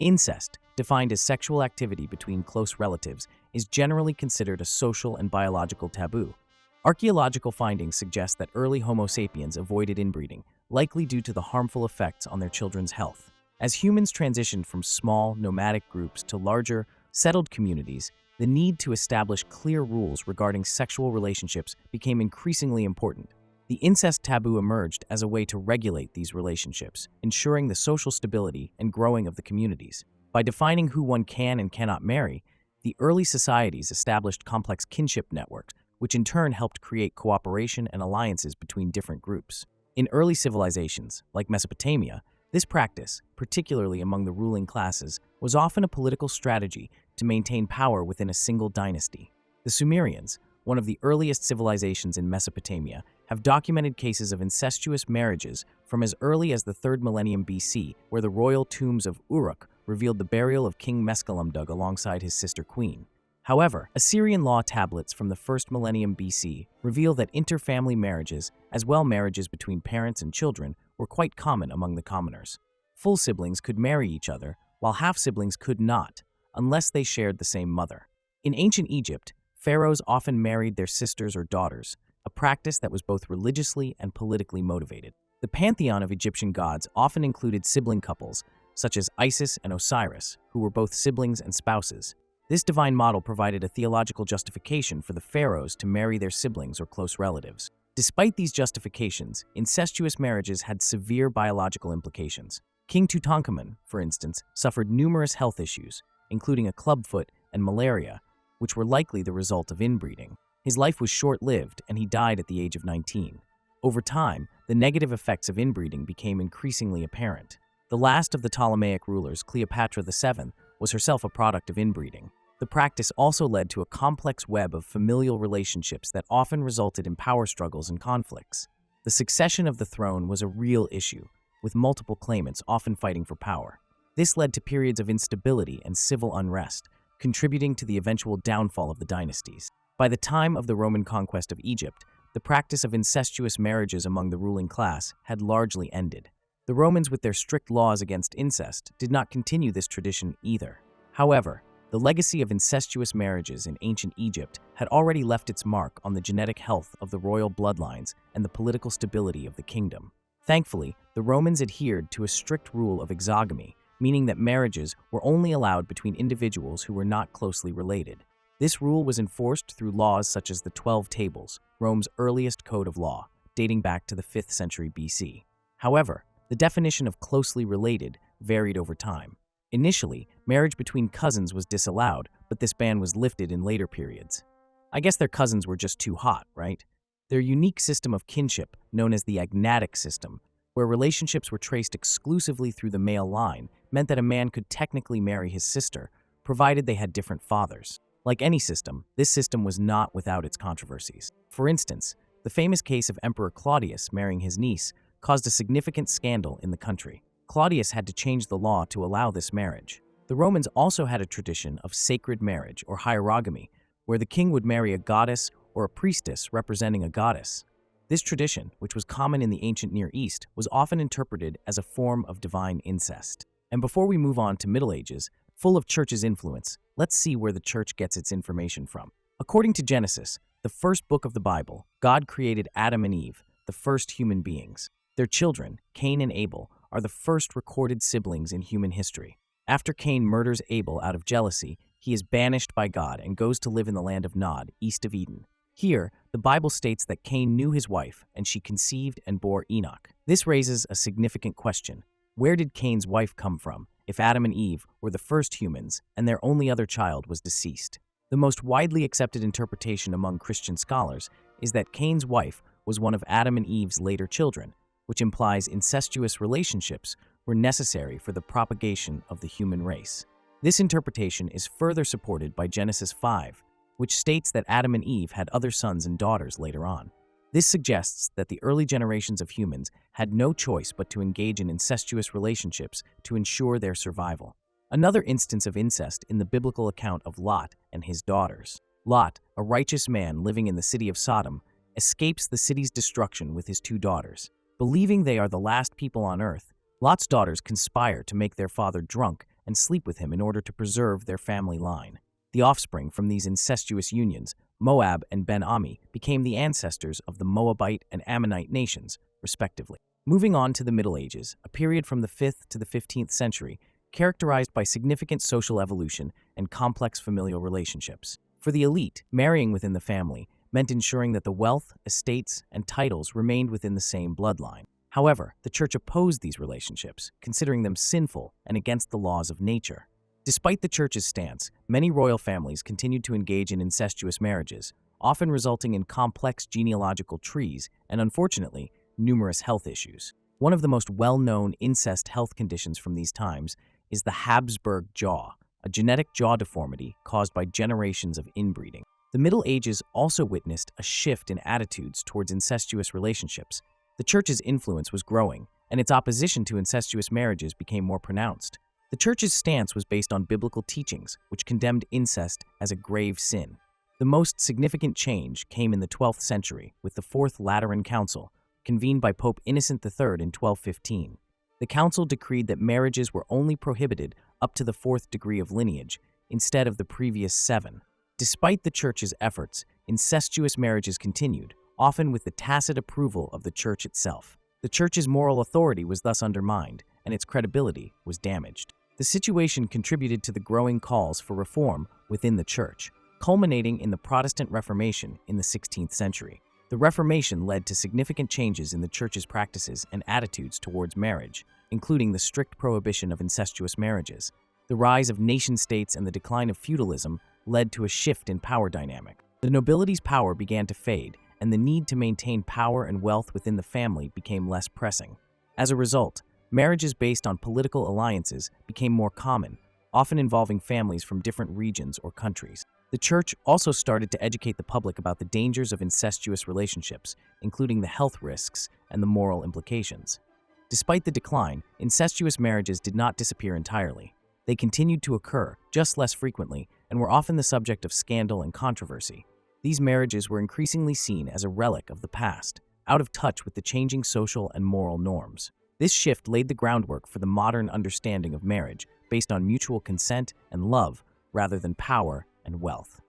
Incest, defined as sexual activity between close relatives, is generally considered a social and biological taboo. Archaeological findings suggest that early Homo sapiens avoided inbreeding, likely due to the harmful effects on their children's health. As humans transitioned from small, nomadic groups to larger, settled communities, the need to establish clear rules regarding sexual relationships became increasingly important. The incest taboo emerged as a way to regulate these relationships, ensuring the social stability and growing of the communities. By defining who one can and cannot marry, the early societies established complex kinship networks, which in turn helped create cooperation and alliances between different groups. In early civilizations, like Mesopotamia, this practice, particularly among the ruling classes, was often a political strategy to maintain power within a single dynasty. The Sumerians, one of the earliest civilizations in Mesopotamia, have documented cases of incestuous marriages from as early as the 3rd millennium BC, where the royal tombs of Uruk revealed the burial of King Meskalumdug alongside his sister queen. However, Assyrian law tablets from the 1st millennium BC reveal that interfamily marriages, as well marriages between parents and children, were quite common among the commoners. Full siblings could marry each other, while half-siblings could not, unless they shared the same mother. In ancient Egypt, pharaohs often married their sisters or daughters, a practice that was both religiously and politically motivated. The pantheon of Egyptian gods often included sibling couples, such as Isis and Osiris, who were both siblings and spouses. This divine model provided a theological justification for the pharaohs to marry their siblings or close relatives. Despite these justifications, incestuous marriages had severe biological implications. King Tutankhamun, for instance, suffered numerous health issues, including a clubfoot and malaria, which were likely the result of inbreeding. His life was short-lived, and he died at the age of 19. Over time, the negative effects of inbreeding became increasingly apparent. The last of the Ptolemaic rulers, Cleopatra VII, was herself a product of inbreeding. The practice also led to a complex web of familial relationships that often resulted in power struggles and conflicts. The succession of the throne was a real issue, with multiple claimants often fighting for power. This led to periods of instability and civil unrest, contributing to the eventual downfall of the dynasties. By the time of the Roman conquest of Egypt, the practice of incestuous marriages among the ruling class had largely ended. The Romans, with their strict laws against incest, did not continue this tradition either. However, the legacy of incestuous marriages in ancient Egypt had already left its mark on the genetic health of the royal bloodlines and the political stability of the kingdom. Thankfully, the Romans adhered to a strict rule of exogamy, meaning that marriages were only allowed between individuals who were not closely related. This rule was enforced through laws such as the 12 Tables, Rome's earliest code of law, dating back to the 5th century BC. However, the definition of closely related varied over time. Initially, marriage between cousins was disallowed, but this ban was lifted in later periods. I guess their cousins were just too hot, right? Their unique system of kinship, known as the agnatic system, where relationships were traced exclusively through the male line, meant that a man could technically marry his sister, provided they had different fathers. Like any system, this system was not without its controversies. For instance, the famous case of Emperor Claudius marrying his niece caused a significant scandal in the country. Claudius had to change the law to allow this marriage. The Romans also had a tradition of sacred marriage, or hierogamy, where the king would marry a goddess or a priestess representing a goddess. This tradition, which was common in the ancient Near East, was often interpreted as a form of divine incest. And before we move on to Middle Ages, full of church's influence, let's see where the church gets its information from. According to Genesis, the first book of the Bible, God created Adam and Eve, the first human beings. Their children, Cain and Abel, are the first recorded siblings in human history. After Cain murders Abel out of jealousy, he is banished by God and goes to live in the land of Nod, east of Eden. Here, the Bible states that Cain knew his wife, and she conceived and bore Enoch. This raises a significant question. Where did Cain's wife come from, if Adam and Eve were the first humans and their only other child was deceased? The most widely accepted interpretation among Christian scholars is that Cain's wife was one of Adam and Eve's later children, which implies incestuous relationships were necessary for the propagation of the human race. This interpretation is further supported by Genesis 5, which states that Adam and Eve had other sons and daughters later on. This suggests that the early generations of humans had no choice but to engage in incestuous relationships to ensure their survival. Another instance of incest in the biblical account of Lot and his daughters. Lot, a righteous man living in the city of Sodom, escapes the city's destruction with his 2 daughters. Believing they are the last people on earth, Lot's daughters conspire to make their father drunk and sleep with him in order to preserve their family line. The offspring from these incestuous unions, Moab and Ben-Ami, became the ancestors of the Moabite and Ammonite nations, respectively. Moving on to the Middle Ages, a period from the 5th to the 15th century, characterized by significant social evolution and complex familial relationships. For the elite, marrying within the family meant ensuring that the wealth, estates, and titles remained within the same bloodline. However, the church opposed these relationships, considering them sinful and against the laws of nature. Despite the church's stance, many royal families continued to engage in incestuous marriages, often resulting in complex genealogical trees and, unfortunately, numerous health issues. One of the most well-known incest health conditions from these times is the Habsburg jaw, a genetic jaw deformity caused by generations of inbreeding. The Middle Ages also witnessed a shift in attitudes towards incestuous relationships. The church's influence was growing, and its opposition to incestuous marriages became more pronounced. The church's stance was based on biblical teachings, which condemned incest as a grave sin. The most significant change came in the 12th century with the Fourth Lateran Council, convened by Pope Innocent III in 1215. The council decreed that marriages were only prohibited up to the 4th degree of lineage, instead of the previous 7. Despite the church's efforts, incestuous marriages continued, often with the tacit approval of the church itself. The church's moral authority was thus undermined, and its credibility was damaged. The situation contributed to the growing calls for reform within the church, culminating in the Protestant Reformation in the 16th century. The Reformation led to significant changes in the church's practices and attitudes towards marriage, including the strict prohibition of incestuous marriages. The rise of nation-states and the decline of feudalism led to a shift in power dynamic. The nobility's power began to fade, and the need to maintain power and wealth within the family became less pressing. As a result, marriages based on political alliances became more common, often involving families from different regions or countries. The church also started to educate the public about the dangers of incestuous relationships, including the health risks and the moral implications. Despite the decline, incestuous marriages did not disappear entirely. They continued to occur, just less frequently, and were often the subject of scandal and controversy. These marriages were increasingly seen as a relic of the past, out of touch with the changing social and moral norms. This shift laid the groundwork for the modern understanding of marriage, based on mutual consent and love rather than power and wealth.